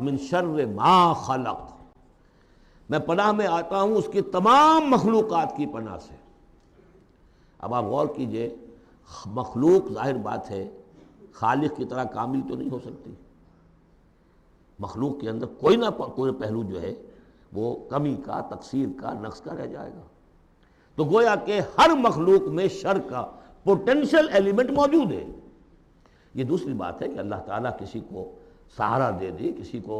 من شر ما خلق، میں پناہ میں آتا ہوں اس کی تمام مخلوقات کی پناہ سے۔ اب آپ غور کیجئے، مخلوق ظاہر بات ہے خالق کی طرح کامل تو نہیں ہو سکتی، مخلوق کے اندر کوئی نہ کوئی پہلو جو ہے وہ کمی کا، تقصیر کا، نقص کا رہ جائے گا۔ تو گویا کہ ہر مخلوق میں شر کا پوٹینشل ایلیمنٹ موجود ہے۔ یہ دوسری بات ہے کہ اللہ تعالیٰ کسی کو سہارا دے دے، کسی کو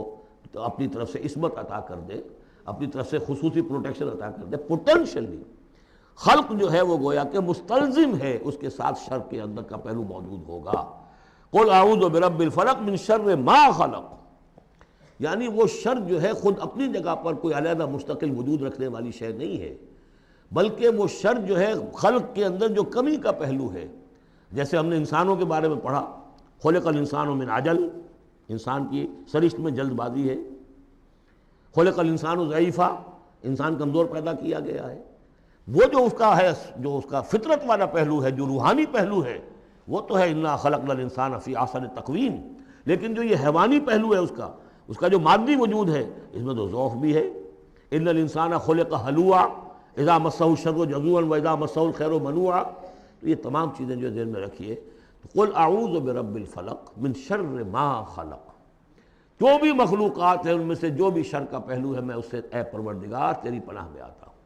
اپنی طرف سے عصمت عطا کر دے، اپنی طرف سے خصوصی پروٹیکشن عطا کر دے، پوٹینشلی خلق جو ہے وہ گویا کہ مستلزم ہے اس کے ساتھ شر کے اندر کا پہلو موجود ہوگا۔ قل اعوذ برب الفلق من شر ما خلق، یعنی وہ شر جو ہے خود اپنی جگہ پر کوئی علیحدہ مستقل وجود رکھنے والی شے نہیں ہے، بلکہ وہ شر جو ہے خلق کے اندر جو کمی کا پہلو ہے۔ جیسے ہم نے انسانوں کے بارے میں پڑھا، خلق الانسان من عجل، انسان کی سرشت میں جلد بازی ہے۔ خلق الانسان ضعیفا، انسان کمزور پیدا کیا گیا ہے۔ وہ جو اس کا ہے، جو اس کا فطرت والا پہلو ہے، جو روحانی پہلو ہے، وہ تو ہے انا خلقنا الانسان فی احسن تقویم، لیکن جو یہ حیوانی پہلو ہے اس کا جو مادی وجود ہے، اس میں تو ضعف بھی ہے۔ ان الانسان خلق ہلوعا اذا مسہ الشر جزوعا واذا مسہ الخیر منوعا۔ تو یہ تمام چیزیں جو ذہن میں رکھیے۔ قل اعوذ برب الفلق من شر ما خلق، جو بھی مخلوقات ہیں ان میں سے جو بھی شر کا پہلو ہے، میں اس سے اے پروردگار تیری پناہ میں آتا ہوں۔